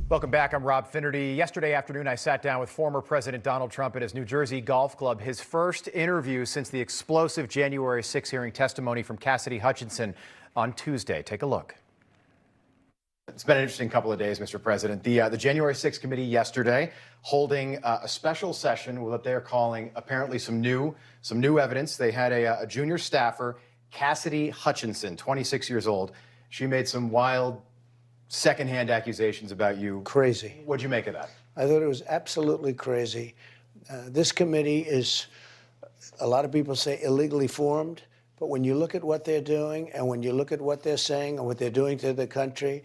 Welcome back. I'm Rob Finnerty. Yesterday afternoon, I sat down with former President Donald Trump at his New Jersey golf club, his first interview since the explosive January 6 hearing testimony from Cassidy Hutchinson on Tuesday. Take a look. It's been an interesting couple of days, Mr. President. The January 6 committee yesterday holding a special session with what they're calling apparently some new evidence. They had a junior staffer, Cassidy Hutchinson, 26 years old. She made some wild secondhand accusations about you. Crazy. What'd you make of that? I thought it was absolutely crazy. This committee is, a lot of people say, illegally formed, but when you look at what they're doing and when you look at what they're saying and what they're doing to the country,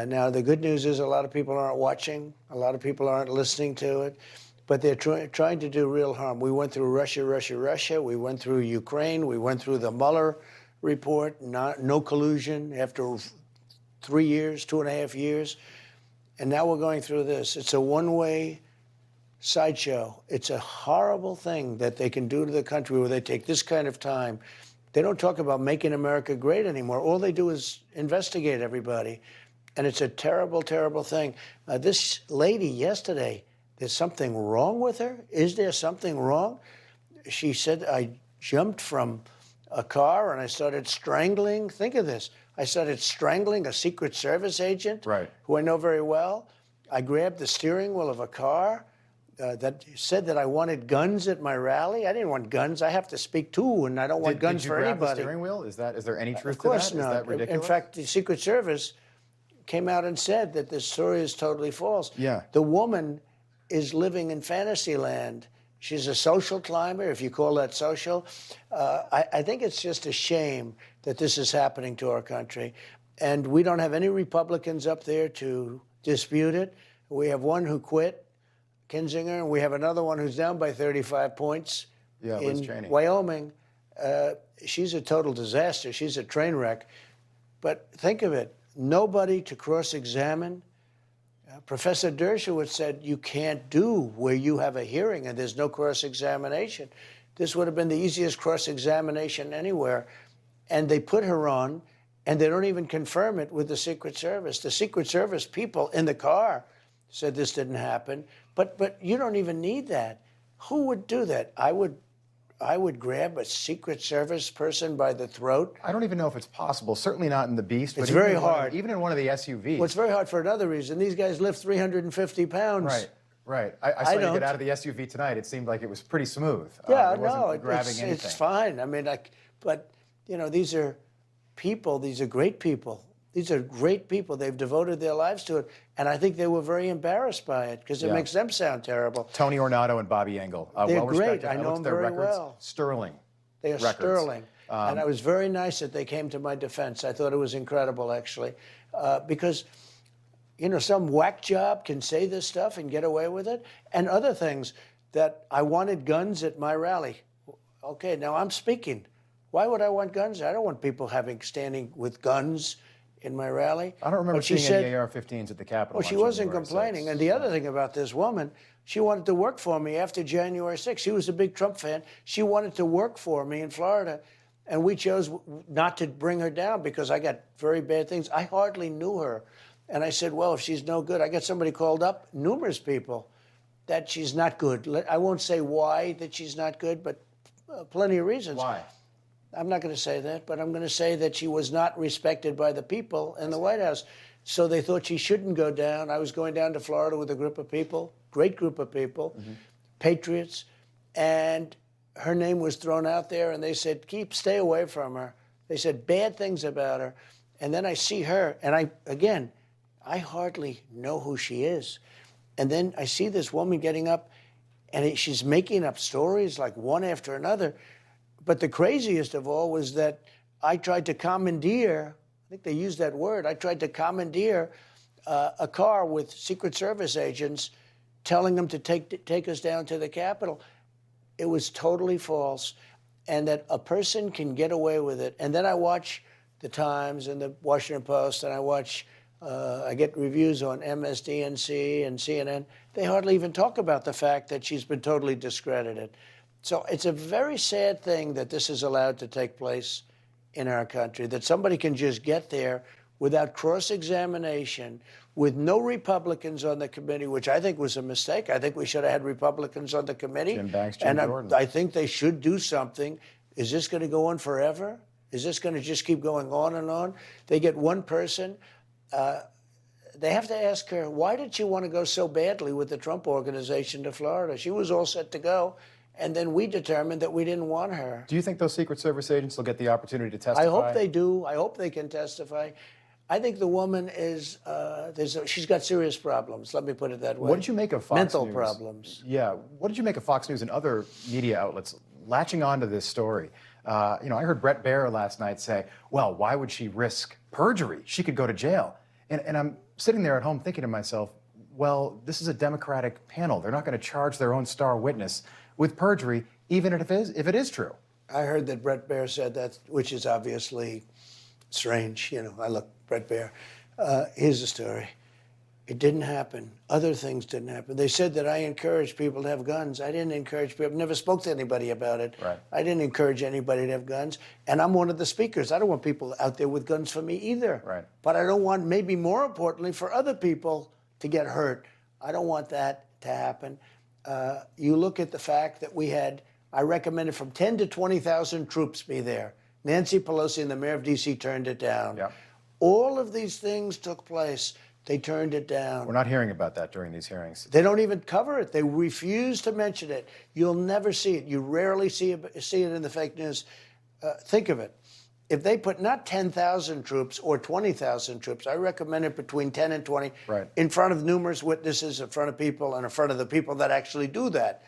now the good news is a lot of people aren't watching, a lot of people aren't listening to it, but they're trying to do real harm. We went through Russia, we went through Ukraine, we went through the Mueller report, no collusion after 3 years, 2.5 years, and now we're going through this. It's a one-way sideshow. It's a horrible thing that they can do to the country where they take this kind of time. They don't talk about making America great anymore. All they do is investigate everybody, and it's a terrible, terrible thing. This lady yesterday, there's something wrong with her? Is there something wrong? She said, I jumped from a car and I started strangling. Think of this. I started strangling a Secret Service agent who I know very well. I grabbed the steering wheel of a car that said that I wanted guns at my rally. I didn't want guns. I have to speak to, and I don't want guns for anybody. Did you grab the steering wheel? Is there any truth to that? Of course not. Is that ridiculous? In fact, the Secret Service came out and said that this story is totally false. Yeah. The woman is living in fantasy land. She's a social climber, if you call that social. I think it's just a shame that this is happening to our country. And we don't have any Republicans up there to dispute it. We have one who quit, Kinzinger, and we have another one who's down by 35 points in Wyoming. She's a total disaster. She's a train wreck. But think of it, nobody to cross-examine. Professor Dershowitz said you can't do where you have a hearing and there's no cross-examination. This would have been the easiest cross-examination anywhere. And they put her on, and they don't even confirm it with the Secret Service. The Secret Service people in the car said this didn't happen. But you don't even need that. Who would do that? I would grab a Secret Service person by the throat. I don't even know if it's possible. Certainly not in the Beast. It's very hard. Even in one of the SUVs. Well, it's very hard for another reason. These guys lift 350 pounds. Right. I saw you get out of the SUV tonight. It seemed like it was pretty smooth. Yeah, it's fine. I mean, but, you know, these are people. These are great people. These are great people. They've devoted their lives to it. And I think they were very embarrassed by it because it makes them sound terrible. Tony Ornato and Bobby Engel. They're great. I know them very well. Sterling. They are records. Sterling. And I was very nice that they came to my defense. I thought it was incredible, actually, because, you know, some whack job can say this stuff and get away with it. And other things, that I wanted guns at my rally. Okay, now I'm speaking. Why would I want guns? I don't want people standing with guns in my rally. I don't remember seeing any AR-15s at the Capitol. Well, she wasn't complaining. And the other thing about this woman, she wanted to work for me after January 6th. She was a big Trump fan. She wanted to work for me in Florida. And we chose not to bring her down because I got very bad things. I hardly knew her. And I said, well, if she's no good, I got somebody called up, numerous people, that she's not good. I won't say why that she's not good, but plenty of reasons. Why? I'm not going to say that, but I'm going to say that she was not respected by the people in the White House. So they thought she shouldn't go down. I was going down to Florida with a group of people, great group of people, patriots, and her name was thrown out there, and they said, stay away from her. They said bad things about her. And then I see her, and I hardly know who she is. And then I see this woman getting up, and she's making up stories like one after another. But the craziest of all was that I tried to commandeer, I think they used that word, I tried to commandeer a car with Secret Service agents telling them to take us down to the Capitol. It was totally false, and that a person can get away with it. And then I watch the Times and the Washington Post, and I get reviews on MSDNC and CNN. They hardly even talk about the fact that she's been totally discredited. So it's a very sad thing that this is allowed to take place in our country, that somebody can just get there without cross-examination, with no Republicans on the committee, which I think was a mistake. I think we should have had Republicans on the committee. Jim Banks, Jim Jordan. I think they should do something. Is this going to go on forever? Is this going to just keep going on and on? They get one person. They have to ask her, why did she want to go so badly with the Trump organization to Florida? She was all set to go, and then we determined that we didn't want her. Do you think those Secret Service agents will get the opportunity to testify? I hope they do. I hope they can testify. I think the woman is, she's got serious problems. Let me put it that way. What did you make of Fox Mental News? problems. Yeah. What did you make of Fox News and other media outlets latching onto this story? I heard Brett Baer last night say, well, why would she risk perjury? She could go to jail. And I'm sitting there at home thinking to myself, well, this is a Democratic panel. They're not going to charge their own star witness with perjury, even if it is true. I heard that Brett Baer said that, which is obviously strange. I look, Brett Baer. Here's the story. It didn't happen. Other things didn't happen. They said that I encouraged people to have guns. I didn't encourage people. Never spoke to anybody about it. Right. I didn't encourage anybody to have guns. And I'm one of the speakers. I don't want people out there with guns for me either. Right. But I don't want, maybe more importantly, for other people to get hurt. I don't want that to happen. You look at the fact that I recommended from 10 to 20,000 troops be there. Nancy Pelosi and the mayor of D.C. turned it down. Yeah. All of these things took place. They turned it down. We're not hearing about that during these hearings. They don't even cover it. They refuse to mention it. You'll never see it. You rarely see it in the fake news. Think of it. If they put not 10,000 troops or 20,000 troops, I recommended between 10 and 20, right, in front of numerous witnesses, in front of people, and in front of the people that actually do that.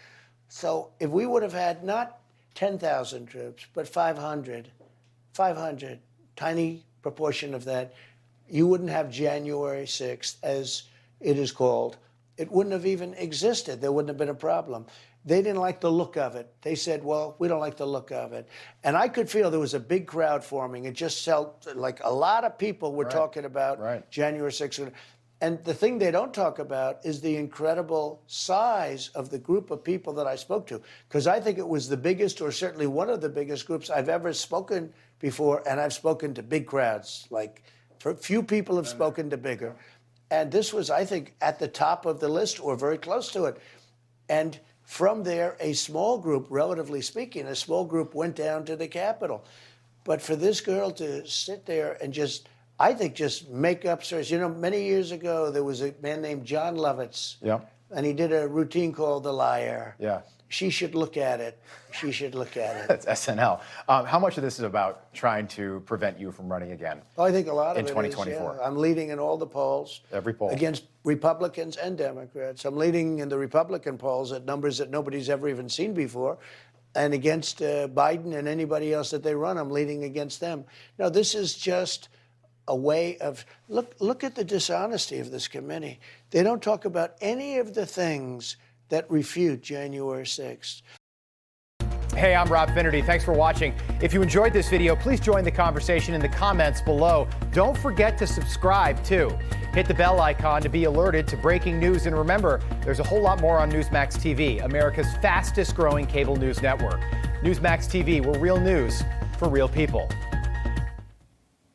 So if we would have had not 10,000 troops, but 500, tiny proportion of that, you wouldn't have January 6th, as it is called. It wouldn't have even existed. There wouldn't have been a problem. They didn't like the look of it. They said, well, we don't like the look of it. And I could feel there was a big crowd forming. It just felt like a lot of people were talking about January 6th. And the thing they don't talk about is the incredible size of the group of people that I spoke to. Because I think it was the biggest, or certainly one of the biggest groups I've ever spoken before. And I've spoken to big crowds. Like, few people have spoken to bigger. And this was, I think, at the top of the list or very close to it. And from there, a small group, relatively speaking, a small group went down to the Capitol. But for this girl to sit there and just, I think, just make up stories. Many years ago, there was a man named John Lovitz. Yeah. And he did a routine called The Liar. Yeah. She should look at it. She should look at it. That's SNL. How much of this is about trying to prevent you from running again? I think a lot of it in 2024. I'm leading in all the polls. Every poll. Against Republicans and Democrats. I'm leading in the Republican polls at numbers that nobody's ever even seen before. And against Biden and anybody else that they run, I'm leading against them. No, this is just a way of, look at the dishonesty of this committee. They don't talk about any of the things that refute January 6th. Hey, I'm Rob Finnerty. Thanks for watching. If you enjoyed this video, please join the conversation in the comments below. Don't forget to subscribe, too. Hit the bell icon to be alerted to breaking news. And remember, there's a whole lot more on Newsmax TV, America's fastest growing cable news network. Newsmax TV, we're real news for real people.